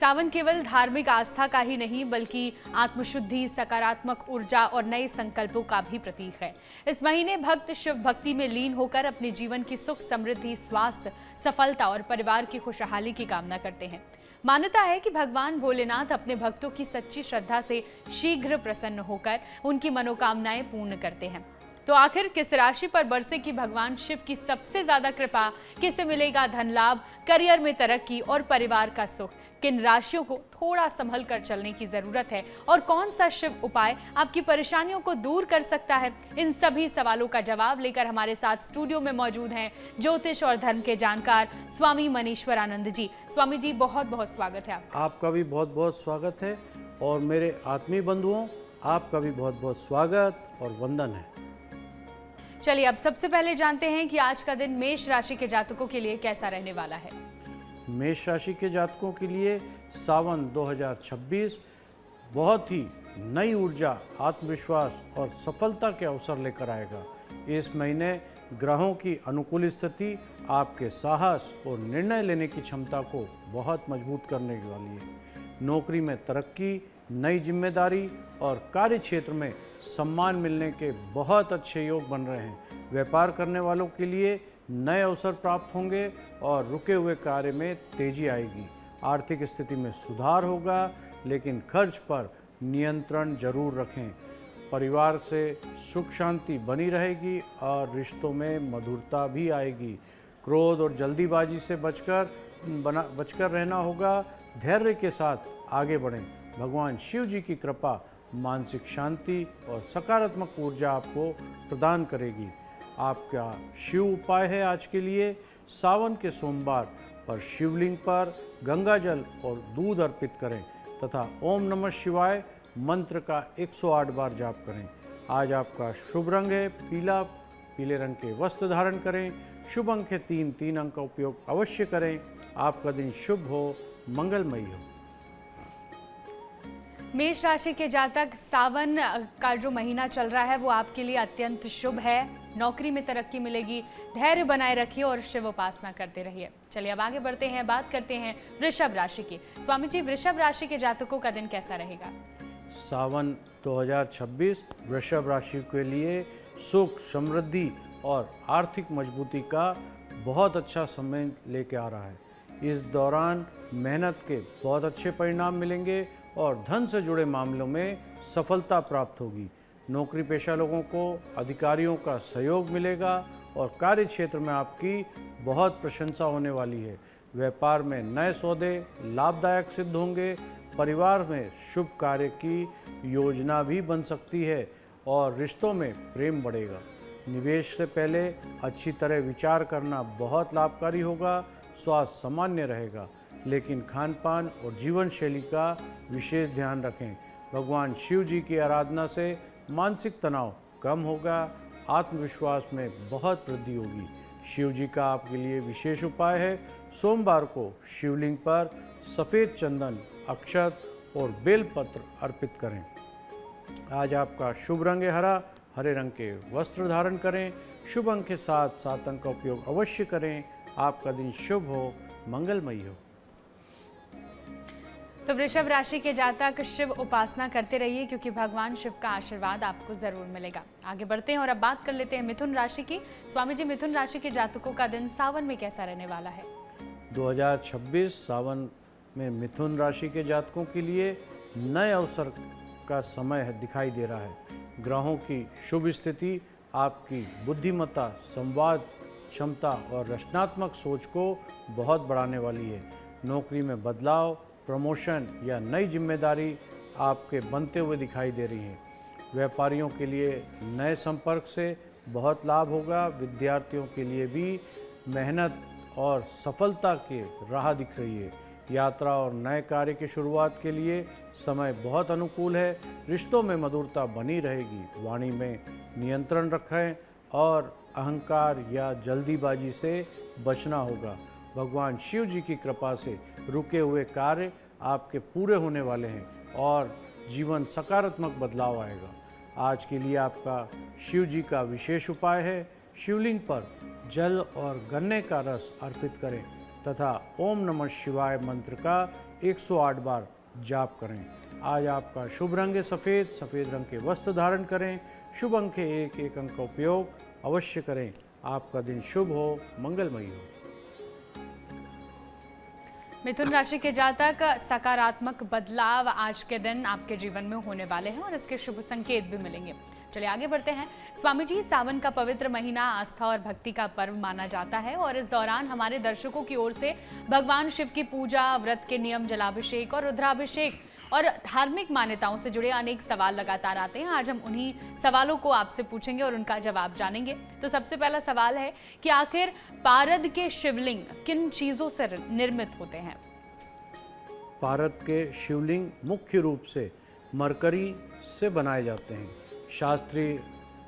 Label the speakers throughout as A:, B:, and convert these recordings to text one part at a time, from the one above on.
A: सावन केवल धार्मिक आस्था का ही नहीं बल्कि आत्मशुद्धि, सकारात्मक ऊर्जा और नए संकल्पों का भी प्रतीक है। इस महीने भक्त शिव भक्ति में लीन होकर अपने जीवन की सुख, समृद्धि, स्वास्थ्य, सफलता और परिवार की खुशहाली की कामना करते हैं। मान्यता है कि भगवान भोलेनाथ अपने भक्तों की सच्ची श्रद्धा से शीघ्र प्रसन्न होकर उनकी मनोकामनाएं पूर्ण करते हैं। तो आखिर किस राशि पर बरसेगी भगवान शिव की सबसे ज्यादा कृपा? किसे मिलेगा धन लाभ, करियर में तरक्की और परिवार का सुख? किन राशियों को थोड़ा संभल कर चलने की जरूरत है और कौन सा शिव उपाय आपकी परेशानियों को दूर कर सकता है? इन सभी सवालों का जवाब लेकर हमारे साथ स्टूडियो में मौजूद हैं ज्योतिष और धर्म के जानकार स्वामी मनीश्वरानंद जी। स्वामी जी, बहुत बहुत स्वागत है
B: आपका भी बहुत बहुत स्वागत है और मेरे आत्मीय बंधुओं, आपका भी बहुत बहुत स्वागत और वंदन है।
A: चलिए, अब सबसे पहले जानते हैं कि आज का दिन मेष राशि के जातकों के लिए कैसा रहने वाला है।
B: मेष राशि के जातकों के लिए सावन 2026 बहुत ही नई ऊर्जा, आत्मविश्वास और सफलता के अवसर लेकर आएगा। इस महीने ग्रहों की अनुकूल स्थिति आपके साहस और निर्णय लेने की क्षमता को बहुत मजबूत करने वाली है। नौकरी में तरक्की, नई जिम्मेदारी और कार्य क्षेत्र में सम्मान मिलने के बहुत अच्छे योग बन रहे हैं। व्यापार करने वालों के लिए नए अवसर प्राप्त होंगे और रुके हुए कार्य में तेजी आएगी। आर्थिक स्थिति में सुधार होगा, लेकिन खर्च पर नियंत्रण जरूर रखें। परिवार से सुख शांति बनी रहेगी और रिश्तों में मधुरता भी आएगी। क्रोध और जल्दीबाजी से बचकर रहना होगा। धैर्य के साथ आगे बढ़ें। भगवान शिव जी की कृपा मानसिक शांति और सकारात्मक ऊर्जा आपको प्रदान करेगी। आपका शिव उपाय है आज के लिए सावन के सोमवार पर शिवलिंग पर गंगा जल और दूध अर्पित करें तथा ओम नमः शिवाय मंत्र का 108 बार जाप करें। आज आपका शुभ रंग है पीला। पीले रंग के वस्त्र धारण करें। शुभ अंक है 3 अंक का उपयोग अवश्य करें। आपका दिन शुभ हो, मंगलमयी हो।
A: मेष राशि के जातक, सावन का जो महीना चल रहा है वो आपके लिए अत्यंत शुभ है। नौकरी में तरक्की मिलेगी। धैर्य बनाए रखिए और शिव उपासना करते रहिए। चलिए, अब आगे बढ़ते हैं, बात करते हैं वृषभ राशि की। स्वामी जी, वृषभ राशि के जातकों का दिन कैसा रहेगा?
B: सावन 2026 वृषभ राशि के लिए सुख, समृद्धि और आर्थिक मजबूती का बहुत अच्छा समय लेके आ रहा है। इस दौरान मेहनत के बहुत अच्छे परिणाम मिलेंगे और धन से जुड़े मामलों में सफलता प्राप्त होगी। नौकरी पेशा लोगों को अधिकारियों का सहयोग मिलेगा और कार्य क्षेत्र में आपकी बहुत प्रशंसा होने वाली है। व्यापार में नए सौदे लाभदायक सिद्ध होंगे। परिवार में शुभ कार्य की योजना भी बन सकती है और रिश्तों में प्रेम बढ़ेगा। निवेश से पहले अच्छी तरह विचार करना बहुत लाभकारी होगा। स्वास्थ्य सामान्य रहेगा, लेकिन खान पान और जीवन शैली का विशेष ध्यान रखें। भगवान शिव जी की आराधना से मानसिक तनाव कम होगा। आत्मविश्वास में बहुत वृद्धि होगी। शिव जी का आपके लिए विशेष उपाय है सोमवार को शिवलिंग पर सफ़ेद चंदन, अक्षत और बेलपत्र अर्पित करें। आज आपका शुभ रंग है हरा। हरे रंग के वस्त्र धारण करें। शुभ अंक के साथ 7 अंक का उपयोग अवश्य करें। आपका दिन शुभ हो, मंगलमयी हो।
A: तो वृषभ राशि के जातक शिव उपासना करते रहिए, क्योंकि भगवान शिव का आशीर्वाद आपको जरूर मिलेगा। आगे बढ़ते हैं और अब बात कर लेते हैं मिथुन राशि की। स्वामी जी, मिथुन राशि के जातकों का दिन सावन में कैसा रहने वाला है?
B: 2026 सावन में मिथुन राशि के जातकों के लिए नए अवसर का समय दिखाई दे रहा है। ग्रहों की शुभ स्थिति आपकी बुद्धिमत्ता, संवाद क्षमता और रचनात्मक सोच को बहुत बढ़ाने वाली है। नौकरी में बदलाव, प्रमोशन या नई जिम्मेदारी आपके बनते हुए दिखाई दे रही है। व्यापारियों के लिए नए संपर्क से बहुत लाभ होगा। विद्यार्थियों के लिए भी मेहनत और सफलता की राह दिख रही है। यात्रा और नए कार्य की शुरुआत के लिए समय बहुत अनुकूल है। रिश्तों में मधुरता बनी रहेगी। वाणी में नियंत्रण रखें और अहंकार या जल्दीबाजी से बचना होगा। भगवान शिव जी की कृपा से रुके हुए कार्य आपके पूरे होने वाले हैं और जीवन सकारात्मक बदलाव आएगा। आज के लिए आपका शिव जी का विशेष उपाय है शिवलिंग पर जल और गन्ने का रस अर्पित करें तथा ओम नमः शिवाय मंत्र का 108 बार जाप करें। आज आपका शुभ रंग है सफ़ेद, सफ़ेद रंग के वस्त्र धारण करें। शुभ अंक है 1, 1 अंक का उपयोग अवश्य करें। आपका दिन शुभ हो, मंगलमयी हो।
A: मिथुन राशि के जातक, सकारात्मक बदलाव आज के दिन आपके जीवन में होने वाले हैं और इसके शुभ संकेत भी मिलेंगे। चलिए आगे बढ़ते हैं। स्वामी जी, सावन का पवित्र महीना आस्था और भक्ति का पर्व माना जाता है और इस दौरान हमारे दर्शकों की ओर से भगवान शिव की पूजा, व्रत के नियम, जलाभिषेक और रुद्राभिषेक और धार्मिक मान्यताओं से जुड़े अनेक सवाल लगातार आते हैं। आज हम उन्हीं सवालों को आपसे पूछेंगे और उनका जवाब जानेंगे। तो सबसे पहला सवाल है कि आखिर पारद के शिवलिंग किन चीजों से निर्मित होते हैं?
B: पारद के शिवलिंग मुख्य रूप से मरकरी से बनाए जाते हैं। शास्त्रीय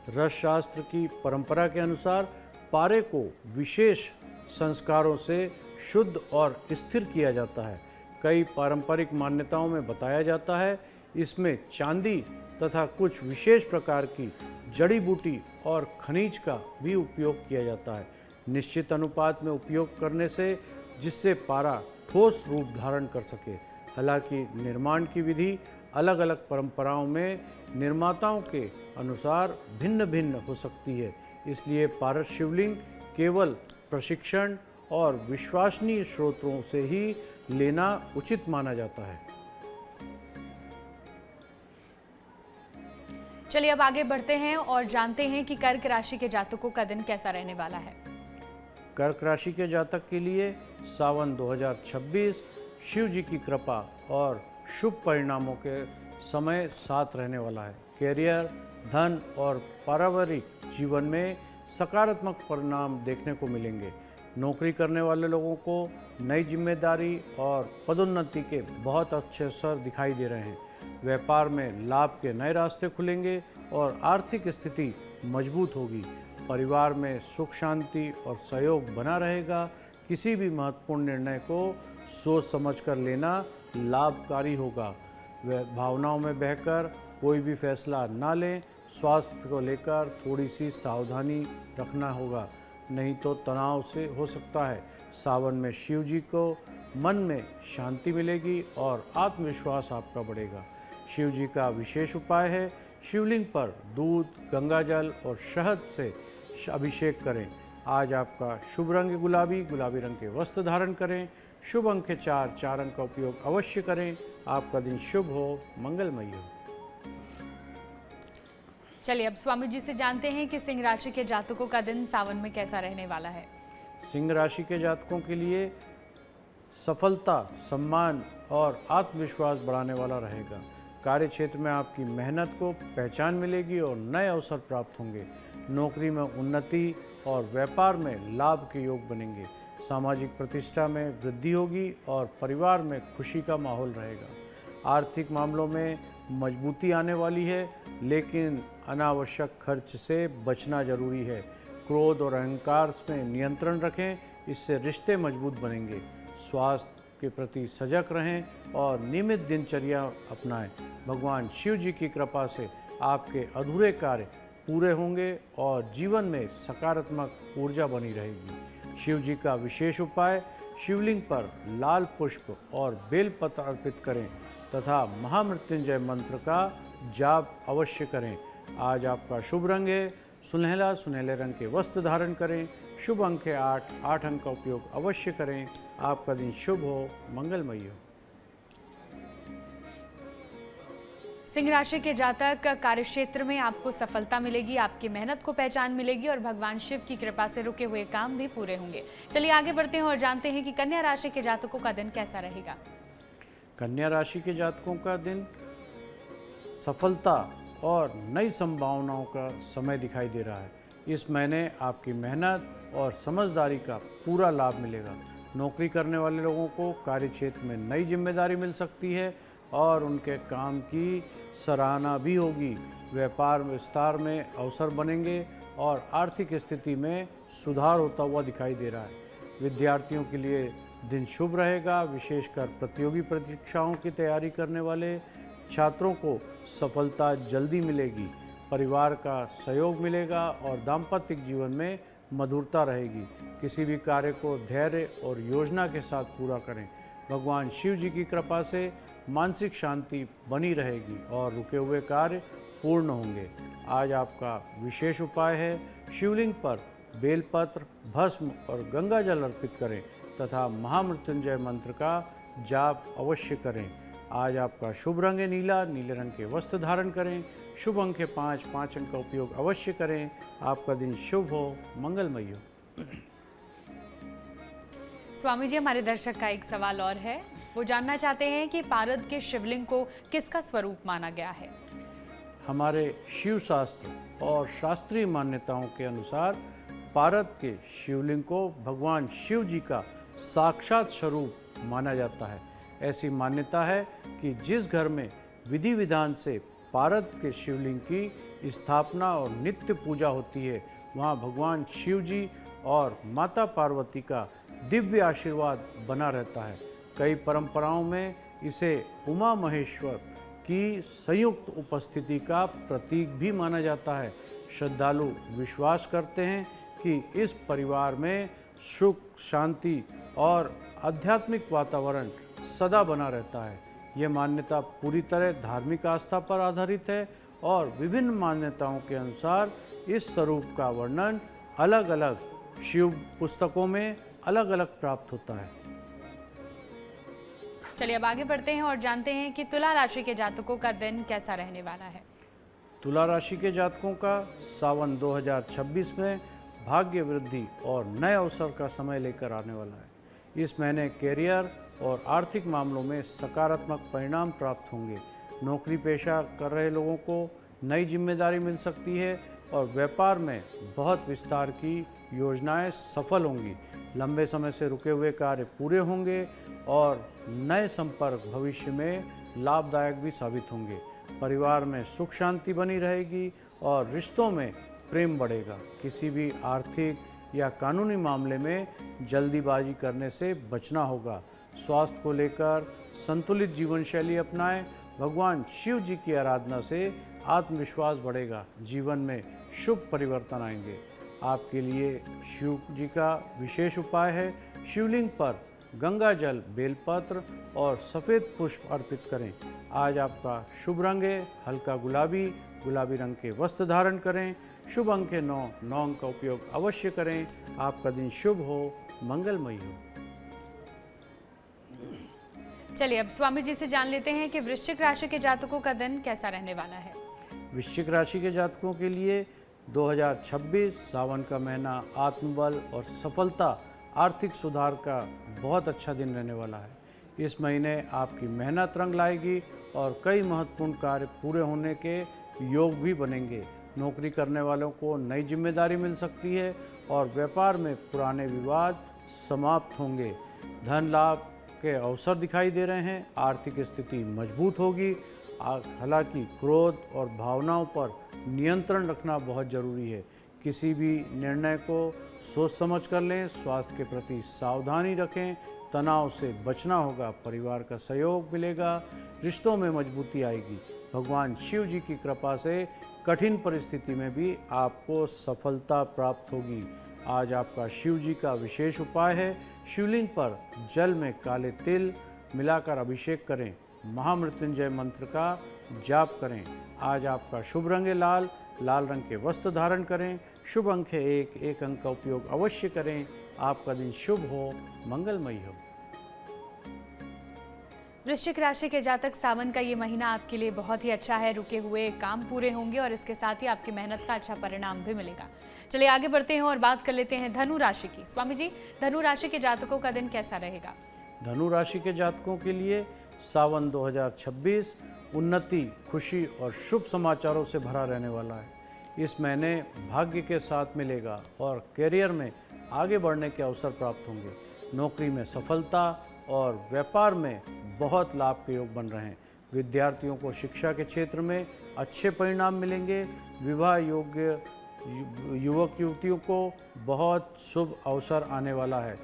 B: रस शास्त्र की परंपरा के अनुसार पारे को विशेष संस्कारों से शुद्ध और स्थिर किया जाता है। कई पारंपरिक मान्यताओं में बताया जाता है इसमें चांदी तथा कुछ विशेष प्रकार की जड़ी बूटी और खनिज का भी उपयोग किया जाता है। निश्चित अनुपात में उपयोग करने से जिससे पारा ठोस रूप धारण कर सके। हालांकि निर्माण की विधि अलग अलग परंपराओं में निर्माताओं के अनुसार भिन्न भिन्न हो सकती है, इसलिए पारद शिवलिंग केवल प्रशिक्षण और विश्वसनीय स्रोतों से ही लेना उचित माना जाता है।
A: चलिए अब आगे बढ़ते हैं और जानते हैं कि कर्क राशि के जातकों का दिन कैसा रहने वाला है।
B: कर्क राशि के जातक के लिए सावन 2026 शिव जी की कृपा और शुभ परिणामों के समय साथ रहने वाला है। कैरियर, धन और पारिवारिक जीवन में सकारात्मक परिणाम देखने को मिलेंगे। नौकरी करने वाले लोगों को नई जिम्मेदारी और पदोन्नति के बहुत अच्छे अवसर दिखाई दे रहे हैं। व्यापार में लाभ के नए रास्ते खुलेंगे और आर्थिक स्थिति मजबूत होगी। परिवार में सुख शांति और सहयोग बना रहेगा। किसी भी महत्वपूर्ण निर्णय को सोच समझकर लेना लाभकारी होगा। वह भावनाओं में बहकर कोई भी फैसला ना लें। स्वास्थ्य को लेकर थोड़ी सी सावधानी रखना होगा, नहीं तो तनाव से हो सकता है। सावन में शिव जी को मन में शांति मिलेगी और आत्मविश्वास आपका बढ़ेगा। शिव जी का विशेष उपाय है शिवलिंग पर दूध, गंगाजल और शहद से अभिषेक करें। आज आपका शुभ रंग गुलाबी, गुलाबी रंग के वस्त्र धारण करें। शुभ अंक 4, 4 अंक का उपयोग अवश्य करें। आपका दिन शुभ हो, मंगलमयी हो।
A: चलिए अब स्वामी जी से जानते हैं कि सिंह राशि के जातकों का दिन सावन में कैसा रहने वाला है।
B: सिंह राशि के जातकों के लिए सफलता, सम्मान और आत्मविश्वास बढ़ाने वाला रहेगा। कार्य क्षेत्र में आपकी मेहनत को पहचान मिलेगी और नए अवसर प्राप्त होंगे। नौकरी में उन्नति और व्यापार में लाभ के योग बनेंगे। सामाजिक प्रतिष्ठा में वृद्धि होगी और परिवार में खुशी का माहौल रहेगा। आर्थिक मामलों में मजबूती आने वाली है, लेकिन अनावश्यक खर्च से बचना जरूरी है। क्रोध और अहंकार में नियंत्रण रखें, इससे रिश्ते मजबूत बनेंगे। स्वास्थ्य के प्रति सजग रहें और नियमित दिनचर्या अपनाएं। भगवान शिव जी की कृपा से आपके अधूरे कार्य पूरे होंगे और जीवन में सकारात्मक ऊर्जा बनी रहेगी। शिव जी का विशेष उपाय शिवलिंग पर लाल पुष्प और बेलपत्र अर्पित करें तथा महामृत्युंजय मंत्र का जाप अवश्य करें। आज आपका शुभ रंग है सुनहला, सुनहले रंग के वस्त्र धारण करें। शुभ अंक है 8, 8 अंक का उपयोग अवश्य करें। आपका दिन शुभ हो, मंगलमयी हो।
A: सिंह राशि के जातक, कार्यक्षेत्र में आपको सफलता मिलेगी, आपकी मेहनत को पहचान मिलेगी और भगवान शिव की कृपा से रुके हुए काम भी पूरे होंगे। चलिए आगे बढ़ते हैं और जानते हैं कि कन्या राशि के जातकों का दिन कैसा रहेगा।
B: कन्या राशि के जातकों का दिन सफलता और नई संभावनाओं का समय दिखाई दे रहा है। इस महीने आपकी मेहनत और समझदारी का पूरा लाभ मिलेगा। नौकरी करने वाले लोगों को कार्य क्षेत्र में नई जिम्मेदारी मिल सकती है और उनके काम की सराहना भी होगी। व्यापार विस्तार में अवसर बनेंगे और आर्थिक स्थिति में सुधार होता हुआ दिखाई दे रहा है। विद्यार्थियों के लिए दिन शुभ रहेगा, विशेषकर प्रतियोगी परीक्षाओं की तैयारी करने वाले छात्रों को सफलता जल्दी मिलेगी। परिवार का सहयोग मिलेगा और दाम्पत्य जीवन में मधुरता रहेगी। किसी भी कार्य को धैर्य और योजना के साथ पूरा करें। भगवान शिव जी की कृपा से मानसिक शांति बनी रहेगी और रुके हुए कार्य पूर्ण होंगे। आज आपका विशेष उपाय है, शिवलिंग पर बेलपत्र, भस्म और गंगा जल अर्पित करें तथा महामृत्युंजय मंत्र का जाप अवश्य करें। आज आपका शुभ रंग है नीला, नीले रंग के वस्त्र धारण करें। शुभ अंक है 5, 5 अंक का उपयोग अवश्य करें। आपका दिन शुभ हो, मंगलमय हो।
A: स्वामी जी, हमारे दर्शक का एक सवाल और है। वो जानना चाहते हैं कि पारद के शिवलिंग को किसका स्वरूप माना गया है।
B: हमारे शिव शास्त्र और शास्त्रीय मान्यताओं के अनुसार पारद के शिवलिंग को भगवान शिव जी का साक्षात स्वरूप माना जाता है। ऐसी मान्यता है कि जिस घर में विधि विधान से पारद के शिवलिंग की स्थापना और नित्य पूजा होती है, वहाँ भगवान शिव जी और माता पार्वती का दिव्य आशीर्वाद बना रहता है। कई परंपराओं में इसे उमा महेश्वर की संयुक्त उपस्थिति का प्रतीक भी माना जाता है। श्रद्धालु विश्वास करते हैं कि इस परिवार में सुख, शांति और आध्यात्मिक वातावरण सदा बना रहता है। यह मान्यता पूरी तरह धार्मिक आस्था पर आधारित है और विभिन्न मान्यताओं के अनुसार इस स्वरूप का वर्णन अलग अलग शिव पुस्तकों में अलग अलग प्राप्त होता है।
A: चलिए अब आगे बढ़ते हैं और जानते हैं कि तुला राशि के जातकों का दिन कैसा रहने वाला है।
B: तुला राशि के जातकों का सावन 2026 में भाग्य वृद्धि और नए अवसर का समय लेकर आने वाला है। इस महीने कैरियर और आर्थिक मामलों में सकारात्मक परिणाम प्राप्त होंगे। नौकरी पेशा कर रहे लोगों को नई जिम्मेदारी मिल सकती है और व्यापार में बहुत विस्तार की योजनाएं सफल होंगी। लंबे समय से रुके हुए कार्य पूरे होंगे और नए संपर्क भविष्य में लाभदायक भी साबित होंगे। परिवार में सुख शांति बनी रहेगी और रिश्तों में प्रेम बढ़ेगा। किसी भी आर्थिक या कानूनी मामले में जल्दीबाजी करने से बचना होगा। स्वास्थ्य को लेकर संतुलित जीवन शैली अपनाएं। भगवान शिव जी की आराधना से आत्मविश्वास बढ़ेगा। जीवन में शुभ परिवर्तन आएंगे। आपके लिए शिव जी का विशेष उपाय है, शिवलिंग पर गंगा जल, बेलपत्र और सफ़ेद पुष्प अर्पित करें। आज आपका शुभ रंग है हल्का गुलाबी, गुलाबी रंग के वस्त्र धारण करें। शुभ अंक है 9, 9 अंक का उपयोग अवश्य करें। आपका दिन शुभ हो, मंगलमय हो।
A: चलिए अब स्वामी जी से जान लेते हैं कि वृश्चिक राशि के जातकों का दिन कैसा रहने वाला है।
B: वृश्चिक राशि के जातकों के लिए 2026 सावन का महीना आत्मबल और सफलता, आर्थिक सुधार का बहुत अच्छा दिन रहने वाला है। इस महीने आपकी मेहनत रंग लाएगी और कई महत्वपूर्ण कार्य पूरे होने के योग भी बनेंगे। नौकरी करने वालों को नई जिम्मेदारी मिल सकती है और व्यापार में पुराने विवाद समाप्त होंगे। धन लाभ के अवसर दिखाई दे रहे हैं। आर्थिक स्थिति मजबूत होगी। हालांकि क्रोध और भावनाओं पर नियंत्रण रखना बहुत जरूरी है। किसी भी निर्णय को सोच समझ कर लें। स्वास्थ्य के प्रति सावधानी रखें। तनाव से बचना होगा। परिवार का सहयोग मिलेगा। रिश्तों में मजबूती आएगी। भगवान शिव जी की कृपा से कठिन परिस्थिति में भी आपको सफलता प्राप्त होगी। आज आपका शिव जी का विशेष उपाय है, शिवलिंग पर जल में काले तिल मिलाकर अभिषेक करें। महामृत्युंजय मंत्र का जाप करें। आज आपका शुभ रंग है लाल, लाल रंग के वस्त्र धारण करें। शुभ अंक है 1, 1 अंक का उपयोग अवश्य करें। आपका दिन शुभ हो, मंगलमय हो।
A: वृश्चिक राशि के जातक, सावन का ये महीना आपके लिए बहुत ही अच्छा है। रुके हुए काम पूरे होंगे और इसके साथ ही आपकी मेहनत का अच्छा परिणाम भी मिलेगा। चलिए आगे बढ़ते हैं और बात कर लेते हैं धनु राशि की। स्वामी जी, धनु राशि के जातकों का दिन कैसा रहेगा।
B: धनु राशि के जातकों के लिए सावन 2026 उन्नति, खुशी और शुभ समाचारों से भरा रहने वाला है। इस महीने भाग्य के साथ मिलेगा और कैरियर में आगे बढ़ने के अवसर प्राप्त होंगे। नौकरी में सफलता और व्यापार में बहुत लाभ के योग बन रहे हैं। विद्यार्थियों को शिक्षा के क्षेत्र में अच्छे परिणाम मिलेंगे। विवाह योग्य युवक युवतियों को बहुत शुभ अवसर आने वाला है।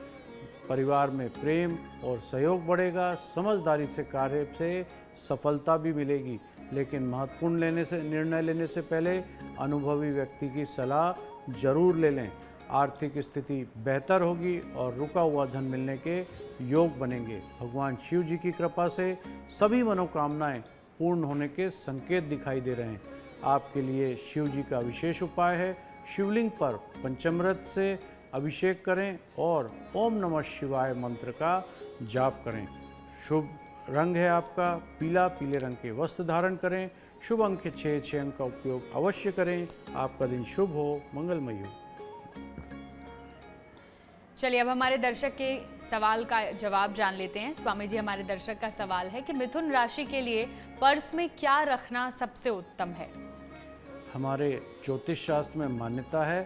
B: परिवार में प्रेम और सहयोग बढ़ेगा। समझदारी से कार्य से सफलता भी मिलेगी, लेकिन महत्वपूर्ण निर्णय लेने से पहले अनुभवी व्यक्ति की सलाह जरूर ले लें। आर्थिक स्थिति बेहतर होगी और रुका हुआ धन मिलने के योग बनेंगे। भगवान शिव जी की कृपा से सभी मनोकामनाएं पूर्ण होने के संकेत दिखाई दे रहे हैं। आपके लिए शिव जी का विशेष उपाय है, शिवलिंग पर पंचामृत से अभिषेक करें और ओम नमः शिवाय मंत्र का जाप करें। शुभ रंग है आपका पीला, पीले रंग के वस्त्र धारण करें। शुभ अंक 6 अंक का उपयोग अवश्य करें। आपका दिन शुभ हो, मंगलमय हो।
A: चलिए अब हमारे दर्शक के सवाल का जवाब जान लेते हैं। स्वामी जी, हमारे दर्शक का सवाल है कि मिथुन राशि के लिए पर्स में क्या रखना सबसे उत्तम है?
B: हमारे ज्योतिष शास्त्र में मान्यता है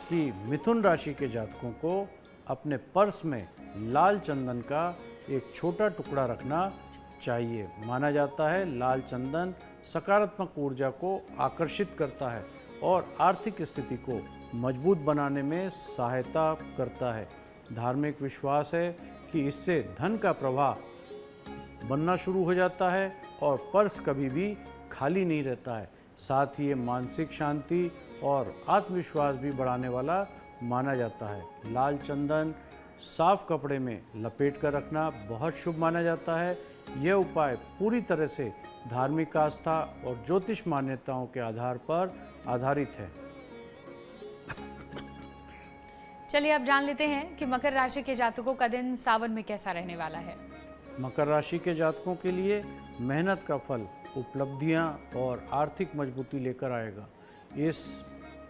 B: कि मिथुन राशि के जातकों को अपने पर्स में लाल चंदन का एक छोटा टुकड़ा रखना चाहिए। माना जाता है लाल चंदन सकारात्मक ऊर्जा को आकर्षित करता है और आर्थिक स्थिति को मजबूत बनाने में सहायता करता है। धार्मिक विश्वास है कि इससे धन का प्रवाह बनना शुरू हो जाता है और पर्स कभी भी खाली नहीं रहता है। साथ ही ये मानसिक शांति और आत्मविश्वास भी बढ़ाने वाला माना जाता है। लाल चंदन साफ कपड़े में लपेट कर रखना बहुत शुभ माना जाता है। यह उपाय पूरी तरह से धार्मिक आस्था और ज्योतिष मान्यताओं के आधार पर आधारित है।
A: चलिए अब जान लेते हैं कि मकर राशि के जातकों का दिन सावन में कैसा रहने वाला है।
B: मकर राशि के जातकों के लिए मेहनत का फल उपलब्धियां और आर्थिक मजबूती लेकर आएगा। इस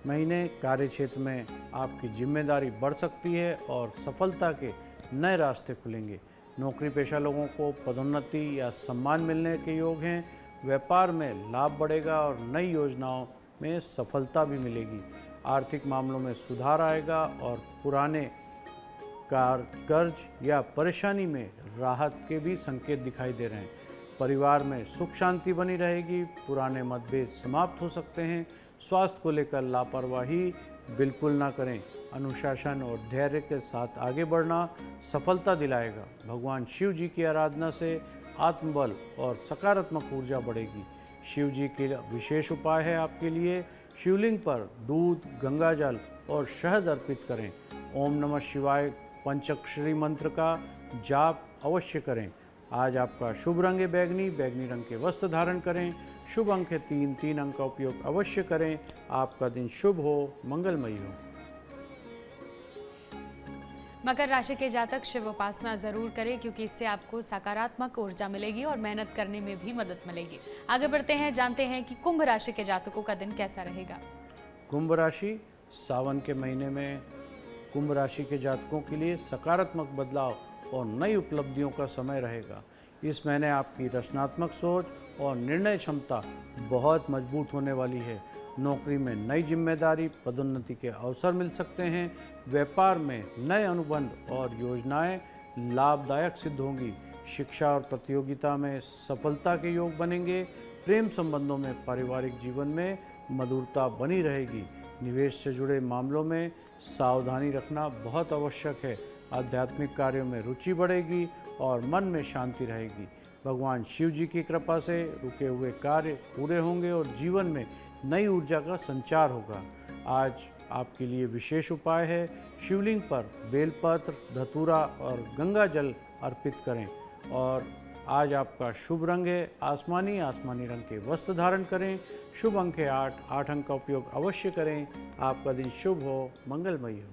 B: महीने कार्य क्षेत्र में आपकी जिम्मेदारी बढ़ सकती है और सफलता के नए रास्ते खुलेंगे। नौकरी पेशा लोगों को पदोन्नति या सम्मान मिलने के योग हैं। व्यापार में लाभ बढ़ेगा और नई योजनाओं में सफलता भी मिलेगी। आर्थिक मामलों में सुधार आएगा और पुराने कर्ज या परेशानी में राहत के भी संकेत दिखाई दे रहे हैं। परिवार में सुख शांति बनी रहेगी। पुराने मतभेद समाप्त हो सकते हैं। स्वास्थ्य को लेकर लापरवाही बिल्कुल ना करें। अनुशासन और धैर्य के साथ आगे बढ़ना सफलता दिलाएगा। भगवान शिव जी की आराधना से आत्मबल और सकारात्मक ऊर्जा बढ़ेगी। शिव जी के विशेष उपाय है आपके लिए, शिवलिंग पर दूध, गंगा जल और शहद अर्पित करें। ओम नमः शिवाय पंचाक्षरी मंत्र का जाप अवश्य करें। आज आपका शुभ रंग है बैगनी, बैगनी रंग के वस्त्र धारण करें। शुभ अंक है 3 अंक का उपयोग अवश्य करें। आपका दिन शुभ हो, मंगलमय हो।
A: मकर राशि के जातक शिव उपासना जरूर करें, क्योंकि इससे आपको सकारात्मक ऊर्जा मिलेगी और मेहनत करने में भी मदद मिलेगी। आगे बढ़ते हैं, जानते हैं कि कुंभ राशि के जातकों का दिन कैसा रहेगा।
B: कुंभ राशि सावन के महीने में कुंभ राशि के जातकों के लिए सकारात्मक बदलाव और नई उपलब्धियों का समय रहेगा। इस महीने आपकी रचनात्मक सोच और निर्णय क्षमता बहुत मजबूत होने वाली है। नौकरी में नई जिम्मेदारी, पदोन्नति के अवसर मिल सकते हैं। व्यापार में नए अनुबंध और योजनाएं लाभदायक सिद्ध होंगी। शिक्षा और प्रतियोगिता में सफलता के योग बनेंगे। प्रेम संबंधों में पारिवारिक जीवन में मधुरता बनी रहेगी। निवेश से जुड़े मामलों में सावधानी रखना बहुत आवश्यक है। आध्यात्मिक कार्यों में रुचि बढ़ेगी और मन में शांति रहेगी। भगवान शिव जी की कृपा से रुके हुए कार्य पूरे होंगे और जीवन में नई ऊर्जा का संचार होगा। आज आपके लिए विशेष उपाय है, शिवलिंग पर बेलपत्र, धतूरा और गंगा जल अर्पित करें। और आज आपका शुभ रंग है आसमानी, आसमानी रंग के वस्त्र धारण करें। शुभ अंक है 8 अंक का उपयोग अवश्य करें। आपका दिन शुभ हो, मंगलमय हो।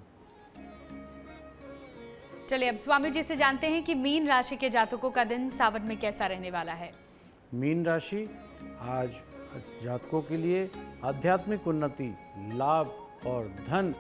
A: चलिए अब स्वामी जी से जानते हैं कि मीन राशि के जातकों का दिन सावन में कैसा रहने वाला है।
B: मीन राशि आज जातकों के लिए आध्यात्मिक उन्नति, लाभ और धन,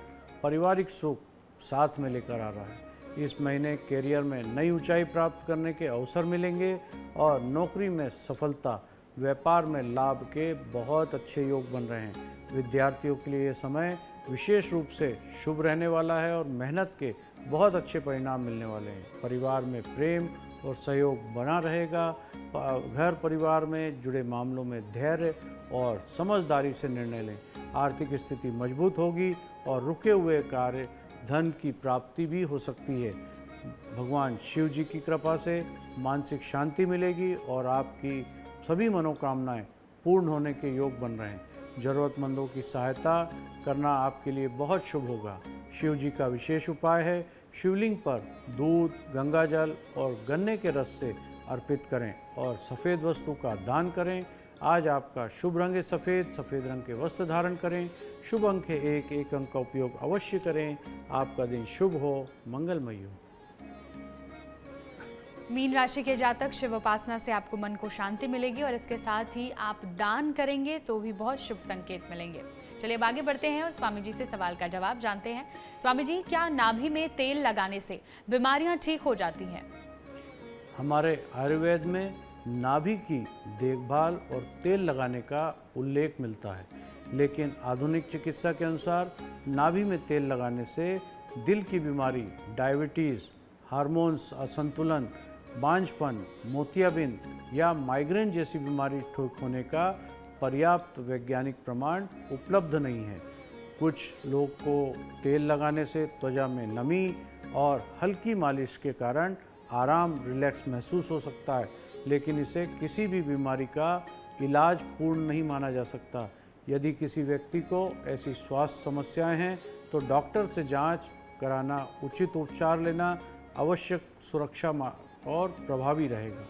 B: पारिवारिक सुख साथ में लेकर आ रहा है। इस महीने कैरियर में नई ऊंचाई प्राप्त करने के अवसर मिलेंगे और नौकरी में सफलता, व्यापार में लाभ के बहुत अच्छे योग बन रहे हैं। विद्यार्थियों के लिए यह समय विशेष रूप से शुभ रहने वाला है और मेहनत के बहुत अच्छे परिणाम मिलने वाले हैं। परिवार में प्रेम और सहयोग बना रहेगा। घर परिवार में जुड़े मामलों में धैर्य और समझदारी से निर्णय लें। आर्थिक स्थिति मजबूत होगी और रुके हुए कार्य, धन की प्राप्ति भी हो सकती है। भगवान शिव जी की कृपा से मानसिक शांति मिलेगी और आपकी सभी मनोकामनाएं पूर्ण होने के योग बन रहे हैं। ज़रूरतमंदों की सहायता करना आपके लिए बहुत शुभ होगा। शिव जी का विशेष उपाय है, शिवलिंग पर दूध, गंगाजल और गन्ने के रस से अर्पित करें और सफ़ेद वस्तु का दान करें। आज आपका शुभ रंग है सफ़ेद, सफ़ेद रंग के वस्त्र धारण करें। शुभ अंक है एक अंक का उपयोग अवश्य करें। आपका दिन शुभ हो, मंगलमय हो।
A: मीन राशि के जातक, शिव उपासना से आपको मन को शांति मिलेगी और इसके साथ ही आप दान करेंगे तो भी बहुत शुभ संकेत मिलेंगे। चलिए अब आगे बढ़ते हैं और स्वामी जी से सवाल का जवाब जानते हैं। स्वामी जी, क्या नाभि में तेल लगाने से बीमारियां ठीक हो जाती हैं?
B: हमारे आयुर्वेद में नाभि की देखभाल और तेल लगाने का उल्लेख मिलता है, लेकिन आधुनिक चिकित्सा के अनुसार नाभि में तेल लगाने से दिल की बीमारी, डायबिटीज़, हार्मोन्स असंतुलन, बांझपन, मोतियाबिंद या माइग्रेन जैसी बीमारी ठीक होने का पर्याप्त वैज्ञानिक प्रमाण उपलब्ध नहीं है। कुछ लोग को तेल लगाने से त्वचा में नमी और हल्की मालिश के कारण आराम, रिलैक्स महसूस हो सकता है, लेकिन इसे किसी भी बीमारी का इलाज पूर्ण नहीं माना जा सकता। यदि किसी व्यक्ति को ऐसी स्वास्थ्य समस्याएं हैं तो डॉक्टर से जांच कराना, उचित उपचार लेना आवश्यक सुरक्षा और प्रभावी रहेगा।